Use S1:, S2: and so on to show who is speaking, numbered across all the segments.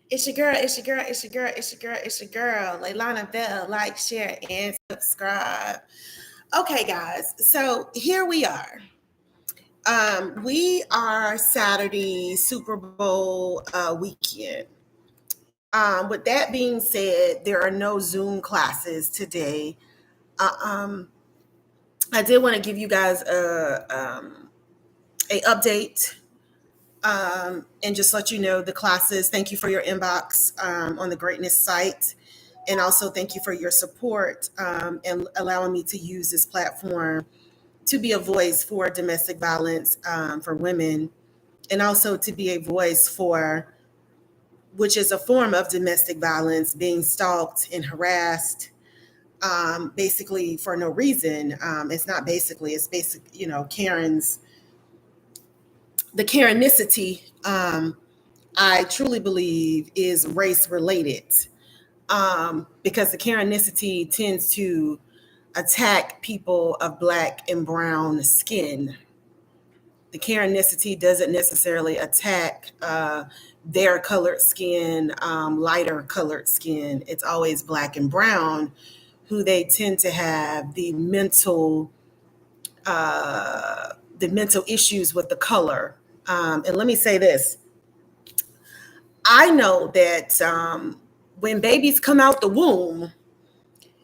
S1: It's your girl, it's your girl, it's your girl, it's your girl, it's your girl. Leilana Bell, like, share, and subscribe. Okay, guys, so here we are. We are Saturday Super Bowl weekend. With that being said, there are no Zoom classes today. Uh, um, I did want to give you guys a update and just let you know the classes. Thank you for your inbox on the Greatness site. And also thank you for your support and allowing me to use this platform to be a voice for domestic violence for women, and also to be a voice for, which is a form of domestic violence, being stalked and harassed basically for no reason. It's not basically, it's basic, the Karenicity, I truly believe is race related, because the Karenicity tends to attack people of black and brown skin. The Karenicity doesn't necessarily attack their colored skin, lighter colored skin. It's always black and brown who they tend to have the mental issues with the color. And let me say this: I know that when babies come out the womb,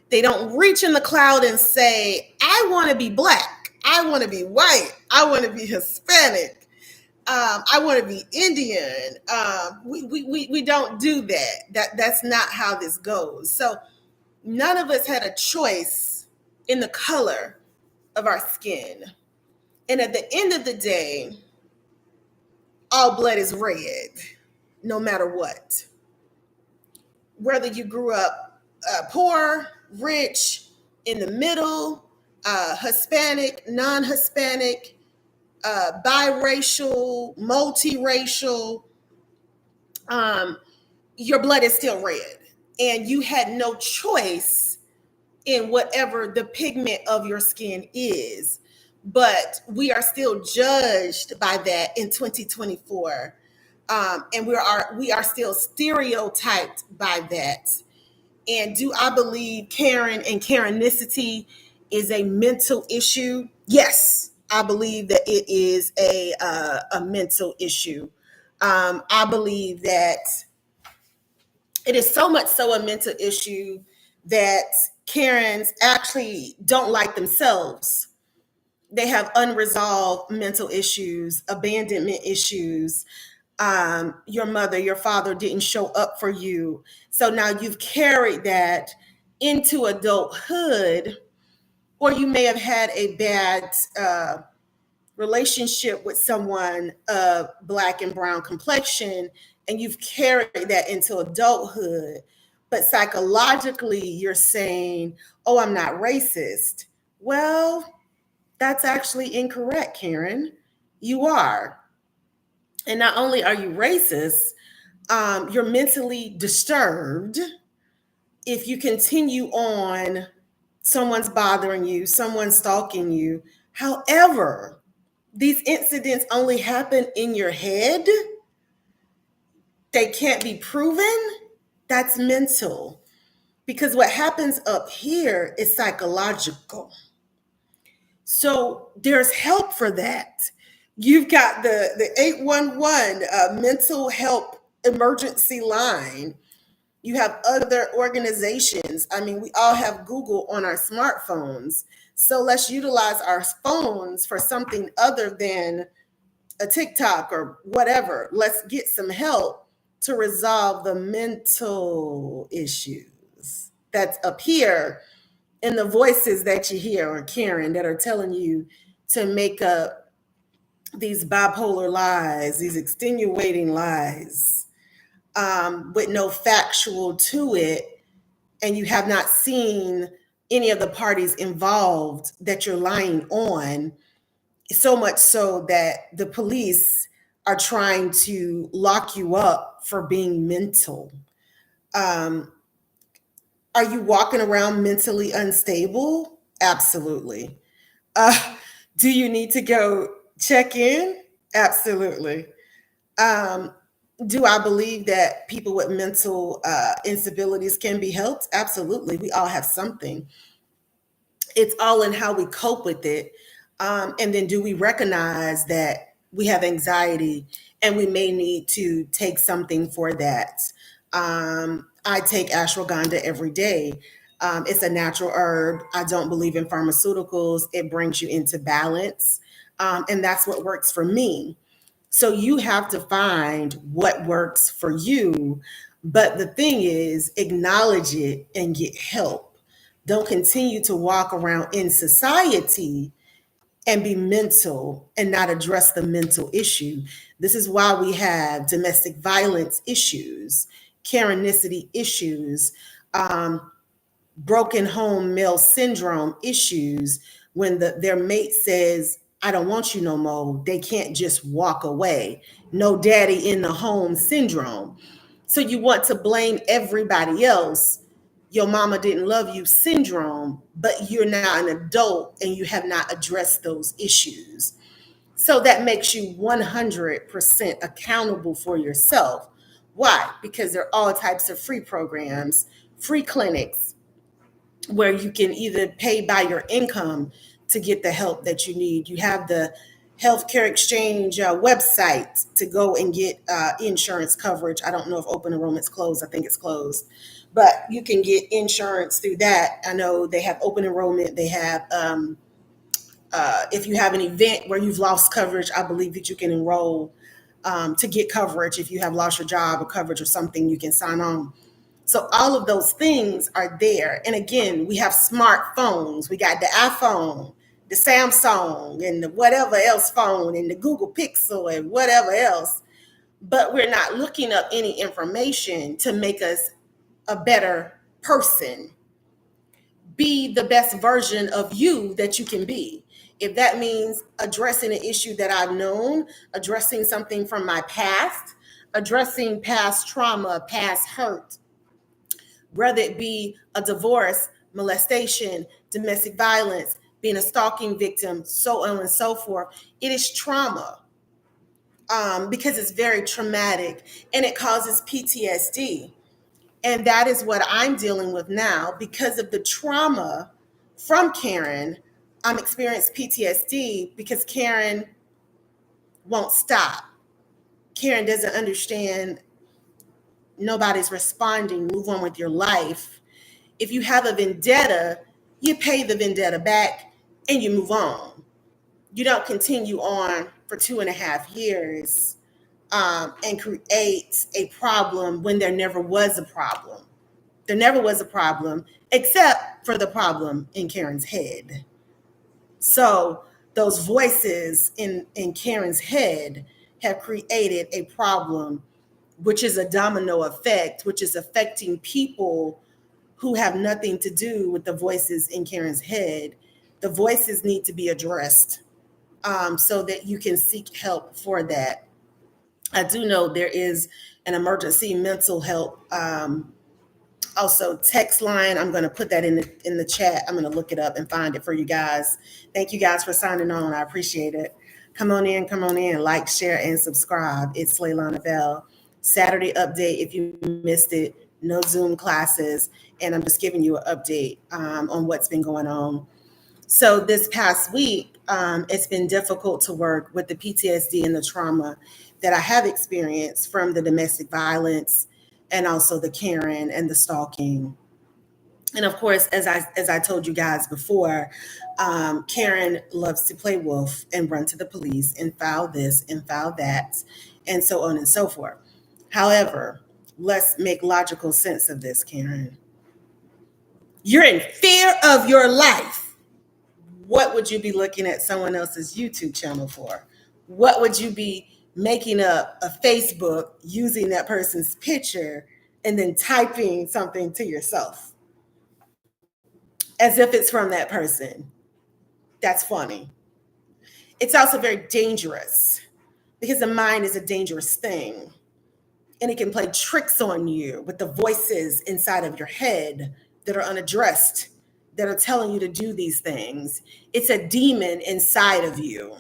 S1: they don't reach in the cloud and say, I want to be black, I want to be white, I want to be Hispanic, I want to be Indian. We don't do that. That's not how this goes. So none of us had a choice in the color of our skin. And at the end of the day, all blood is red, no matter what. Whether you grew up poor, rich, in the middle, Hispanic, non-Hispanic, biracial, multiracial, um, your blood is still red. And you had no choice in whatever the pigment of your skin is. But we are still judged by that in 2024. And we are still stereotyped by that. And do I believe Karen and Karenicity is a mental issue? Yes, I believe that it is a mental issue. I believe that it is so much so a mental issue that Karens actually don't like themselves. They have unresolved mental issues, abandonment issues. Your mother, your father didn't show up for you. So now you've carried that into adulthood, or you may have had a bad relationship with someone of black and brown complexion, and you've carried that into adulthood. But psychologically, you're saying, oh, I'm not racist. Well, that's actually incorrect, Karen. You are. And not only are you racist, you're mentally disturbed if you continue on, someone's bothering you, someone's stalking you. However, these incidents only happen in your head. They can't be proven. That's mental. Because what happens up here is psychological. So there's help for that. You've got the 811 mental help emergency line. You have other organizations. I mean, we all have Google on our smartphones. So let's utilize our phones for something other than a TikTok or whatever. Let's get some help to resolve the mental issues that's up here, and the voices that you hear are Karen that are telling you to make up these bipolar lies, these extenuating lies, with no factual to it, and you have not seen any of the parties involved that you're lying on, so much so that the police are trying to lock you up for being mental. Um, are you walking around mentally unstable? Absolutely. Uh, do you need to go check in? Absolutely. Um, Do I believe that people with mental instabilities can be helped? Absolutely. We all have something. It's all in how we cope with it. And then do we recognize that we have anxiety and we may need to take something for that? I take ashwagandha every day. It's a natural herb. I don't believe in pharmaceuticals. It brings you into balance. And that's what works for me. So you have to find what works for you. But the thing is, acknowledge it and get help. Don't continue to walk around in society and be mental and not address the mental issue. This is why we have domestic violence issues, Karenicity issues, broken home male syndrome issues. When their mate says, I don't want you no more, they can't just walk away. No daddy in the home syndrome. So you want to blame everybody else. Your mama didn't love you syndrome, but you're now an adult and you have not addressed those issues. So that makes you 100% accountable for yourself. Why? Because there are all types of free programs, free clinics, where you can either pay by your income to get the help that you need. You have the healthcare exchange website to go and get insurance coverage. I don't know if open enrollment's closed. I think it's closed, but you can get insurance through that. I know they have open enrollment. They have if you have an event where you've lost coverage, I believe that you can enroll to get coverage. If you have lost your job or coverage or something, you can sign on. So all of those things are there. And again, we have smartphones. We got the iPhone, the Samsung, and the whatever else phone, and the Google Pixel, and whatever else. But we're not looking up any information to make us a better person. Be the best version of you that you can be. If that means addressing an issue that I've known, addressing something from my past, addressing past trauma, past hurt, whether it be a divorce, molestation, domestic violence, being a stalking victim, so on and so forth. It is trauma because it's very traumatic and it causes PTSD. And that is what I'm dealing with now because of the trauma from Karen. I'm experiencing PTSD because Karen won't stop. Karen doesn't understand nobody's responding. Move on with your life. If you have a vendetta, you pay the vendetta back and you move on. You don't continue on for 2.5 years and create a problem when there never was a problem. There never was a problem except for the problem in Karen's head. So those voices in Karen's head have created a problem, which is a domino effect, which is affecting people who have nothing to do with the voices in Karen's head. The voices need to be addressed so that you can seek help for that. I do know there is an emergency mental help also text line. I'm going to put that in the chat. I'm going to look it up and find it for you guys. Thank you guys for signing on. I appreciate it. Come on in, like, share, and subscribe. It's Leilani Bell. Saturday update. If you missed it, no Zoom classes, and I'm just giving you an update on what's been going on. So this past week, it's been difficult to work with the PTSD and the trauma that I have experienced from the domestic violence and also the Karen and the stalking. And of course, as I told you guys before, Karen loves to play wolf and run to the police and file this and file that, and so on and so forth. However, let's make logical sense of this, Karen. You're in fear of your life. What would you be looking at someone else's YouTube channel for? What would you be making up a Facebook using that person's picture and then typing something to yourself as if it's from that person? That's funny. It's also very dangerous because the mind is a dangerous thing and it can play tricks on you with the voices inside of your head that are unaddressed, that are telling you to do these things. It's a demon inside of you.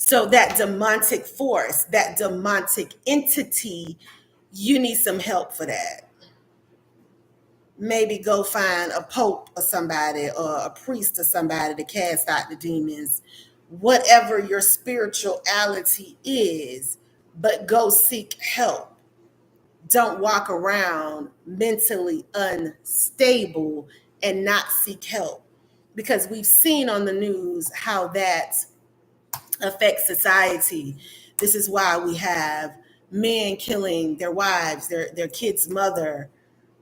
S1: So that demonic force, that demonic entity, you need some help for that. Maybe go find a pope or somebody or a priest or somebody to cast out the demons. Whatever your spirituality is, but go seek help. Don't walk around mentally unstable and not seek help, because we've seen on the news how that affects society. This is why we have men killing their wives, their kids' mother,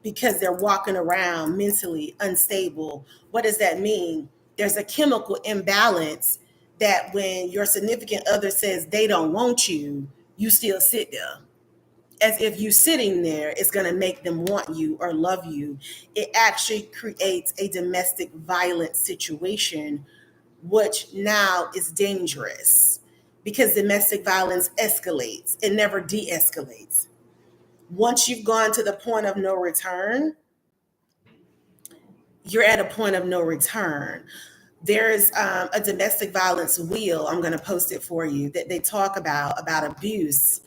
S1: because they're walking around mentally unstable. What does that mean? There's a chemical imbalance that when your significant other says they don't want you, you still sit there. As if you sitting there is going to make them want you or love you. It actually creates a domestic violence situation, which now is dangerous because domestic violence escalates. It never de-escalates. Once you've gone to the point of no return, you're at a point of no return. There's a domestic violence wheel. I'm going to post it for you that they talk about abuse.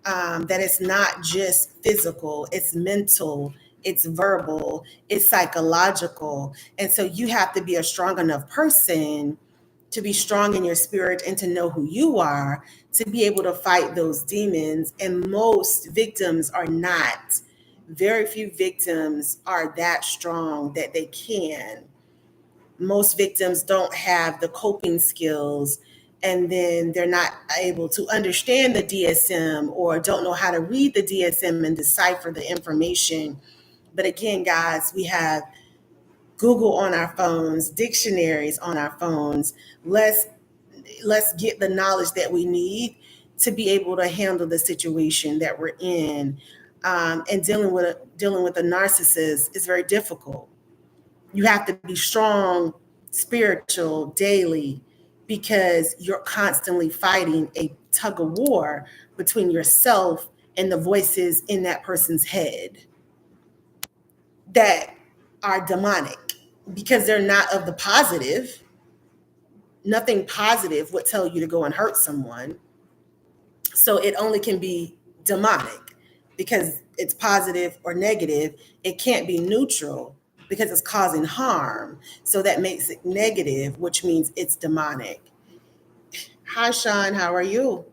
S1: That it's not just physical, it's mental, it's verbal, it's psychological. And so you have to be a strong enough person to be strong in your spirit and to know who you are, to be able to fight those demons. And most victims are not. Very few victims are that strong that they can. Most victims don't have the coping skills, and then they're not able to understand the DSM or don't know how to read the DSM and decipher the information. But again, guys, we have Google on our phones, dictionaries on our phones. Let's get the knowledge that we need to be able to handle the situation that we're in. And dealing with a narcissist is very difficult. You have to be strong, spiritual, daily, because you're constantly fighting a tug of war between yourself and the voices in that person's head that are demonic, because they're not of the positive. Nothing positive would tell you to go and hurt someone. So it only can be demonic because it's positive or negative. It can't be neutral because it's causing harm. So that makes it negative, which means it's demonic. Hi, Sean. How are you?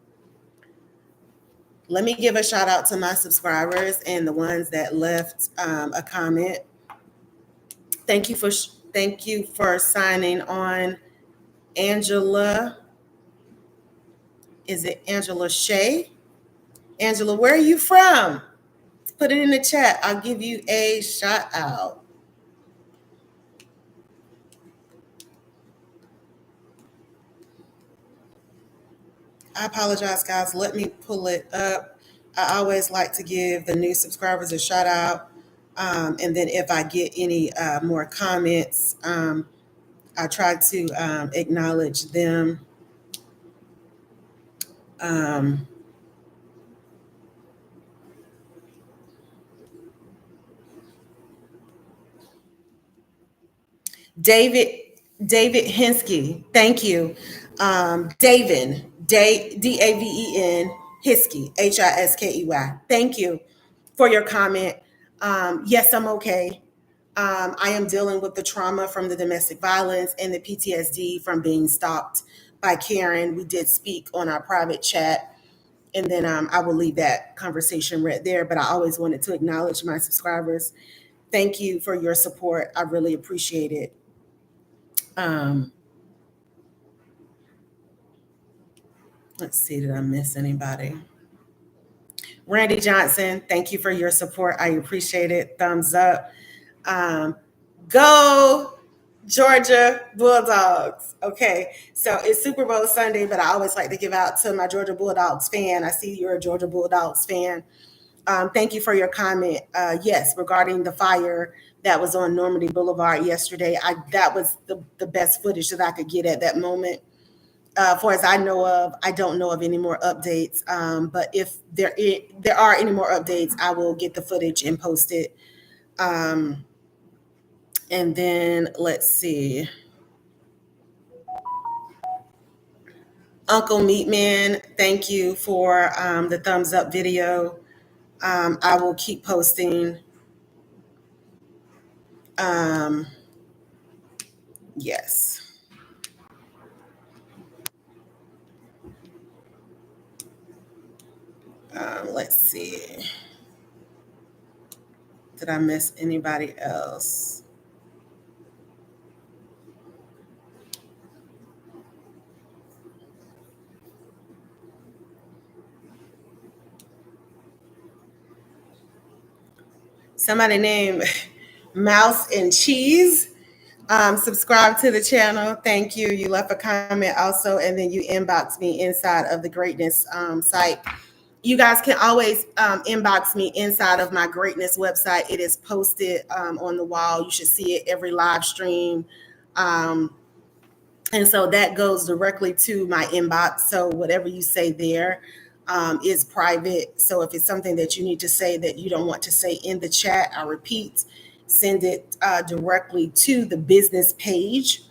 S1: Let me give a shout out to my subscribers and the ones that left a comment. Thank you for signing on, Angela. Is it Angela Shea? Angela, where are you from? Put it in the chat. I'll give you a shout out. I apologize, guys. Let me pull it up. I always like to give the new subscribers a shout out. And then if I get any more comments, I try to acknowledge them. Um, David David Hinsky, thank you. Daven Hiskey, Hiskey. Thank you for your comment. Yes, I'm okay. I am dealing with the trauma from the domestic violence and the PTSD from being stalked by Karen. We did speak on our private chat, and then I will leave that conversation right there. But I always wanted to acknowledge my subscribers. Thank you for your support. I really appreciate it. Um, let's see, did I miss anybody? Randy Johnson, thank you for your support. I appreciate it. Thumbs up. Um, go Georgia Bulldogs. Okay, so it's Super Bowl Sunday, but I always like to give out to my Georgia Bulldogs fan. I see you're a Georgia Bulldogs fan. Thank you for your comment. Yes, regarding the fire that was on Normandy Boulevard yesterday, that was the best footage that I could get at that moment. Far as I know of, I don't know of any more updates. But if there are any more updates, I will get the footage and post it. And then let's see. Uncle Meatman, thank you for the thumbs up video. I will keep posting. Yes. Let's see. Did I miss anybody else? Somebody named Mouse and Cheese. Subscribe to the channel. Thank you. You left a comment also, and then you inbox me inside of the Greatness site. You guys can always inbox me inside of my Greatness website. It is posted on the wall. You should see it every live stream. And so that goes directly to my inbox. So whatever you say there is private. So if it's something that you need to say that you don't want to say in the chat, I repeat, send it directly to the business page.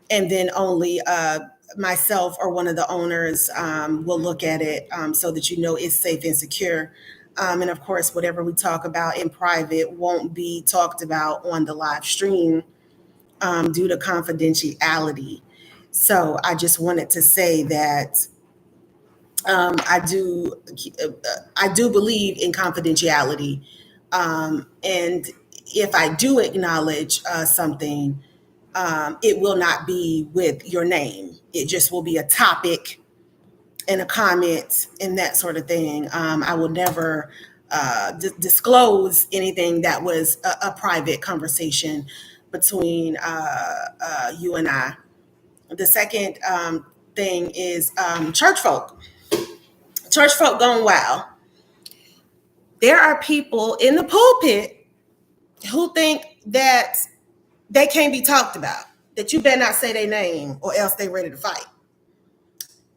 S1: And then only myself or one of the owners will look at it so that you know it's safe and secure. And of course, whatever we talk about in private won't be talked about on the live stream due to confidentiality. So I just wanted to say that I do believe in confidentiality, and if I do acknowledge something, it will not be with your name. It just will be a topic and a comment and that sort of thing. I will never disclose anything that was a private conversation between you and I. The second thing is church folk. Church folk gone wild. There are people in the pulpit who think that they can't be talked about, that you better not say their name or else they ready to fight.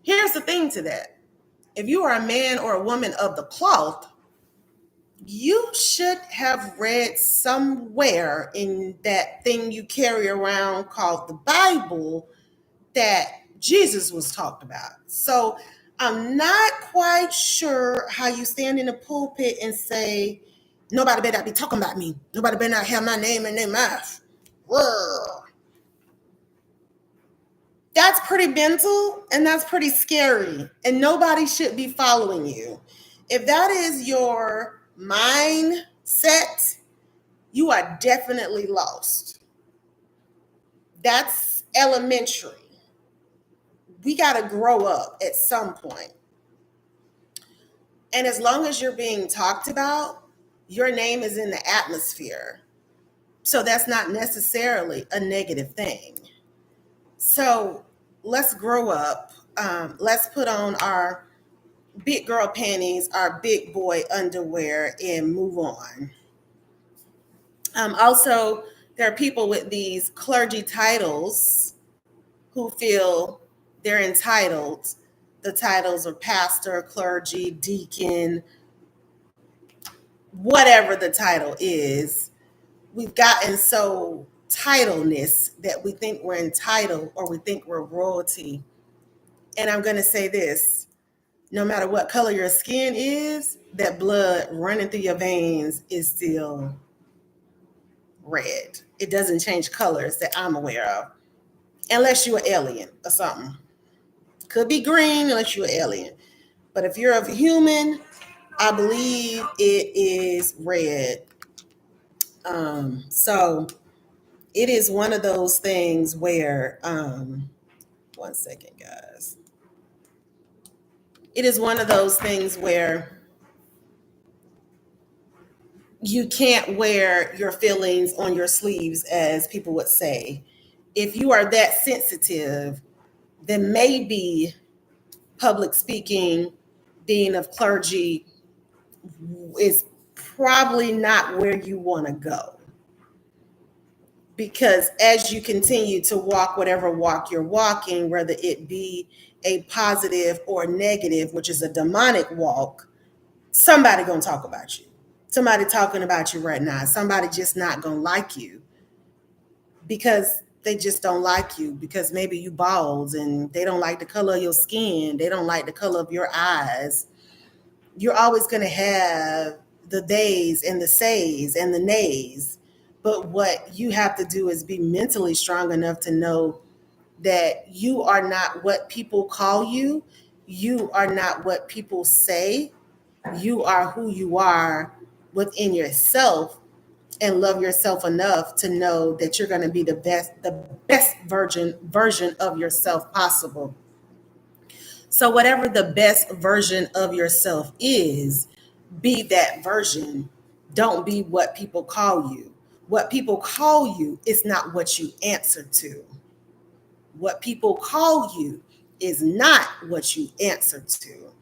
S1: Here's the thing to that. If you are a man or a woman of the cloth, you should have read somewhere in that thing you carry around called the Bible that Jesus was talked about. So I'm not quite sure how you stand in the pulpit and say, nobody better not be talking about me. Nobody better not have my name in their mouth. Whoa. That's pretty mental and that's pretty scary. And nobody should be following you. If that is your mindset, you are definitely lost. That's elementary. We got to grow up at some point. And as long as you're being talked about, your name is in the atmosphere. So that's not necessarily a negative thing. So let's grow up. Let's put on our big girl panties, our big boy underwear, and move on. Also, there are people with these clergy titles who feel they're entitled. The titles are pastor, clergy, deacon, whatever the title is. We've gotten so titleness that we think we're entitled or we think we're royalty. And I'm going to say this, no matter what color your skin is, that blood running through your veins is still red. It doesn't change colors that I'm aware of, unless you're an alien or something. Could be green unless you're an alien. But if you're a human, I believe it is red. So it is one of those things where, one second, guys. It is one of those things where you can't wear your feelings on your sleeves, as people would say. If you are that sensitive, then maybe public speaking, being of clergy, is probably not where you want to go. Because as you continue to walk whatever walk you're walking, whether it be a positive or negative, which is a demonic walk, somebody gonna talk about you. Somebody talking about you right now. Somebody just not gonna like you because they just don't like you because maybe you bald and they don't like the color of your skin. They don't like the color of your eyes. You're always going to have the days and the says and the nays. But what you have to do is be mentally strong enough to know that you are not what people call you. You are not what people say. You are who you are within yourself, and love yourself enough to know that you're going to be the best version of yourself possible. So whatever the best version of yourself is, be that version. Don't be what people call you. What people call you is not what you answer to. What people call you is not what you answer to.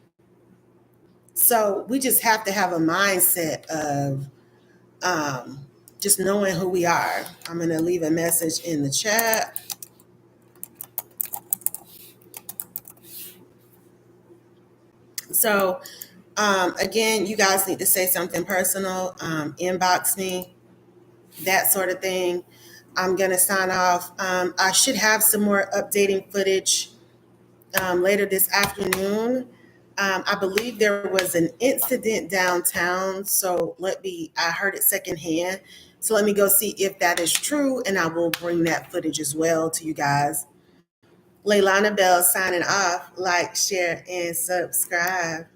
S1: So we just have to have a mindset of um, just knowing who we are. I'm going to leave a message in the chat. So, again, you guys need to say something personal, inbox me, that sort of thing. I'm going to sign off. I should have some more updating footage later this afternoon. I believe there was an incident downtown. So I heard it secondhand. So let me go see if that is true, and I will bring that footage as well to you guys. Leilana Bell signing off. Like, share, and subscribe.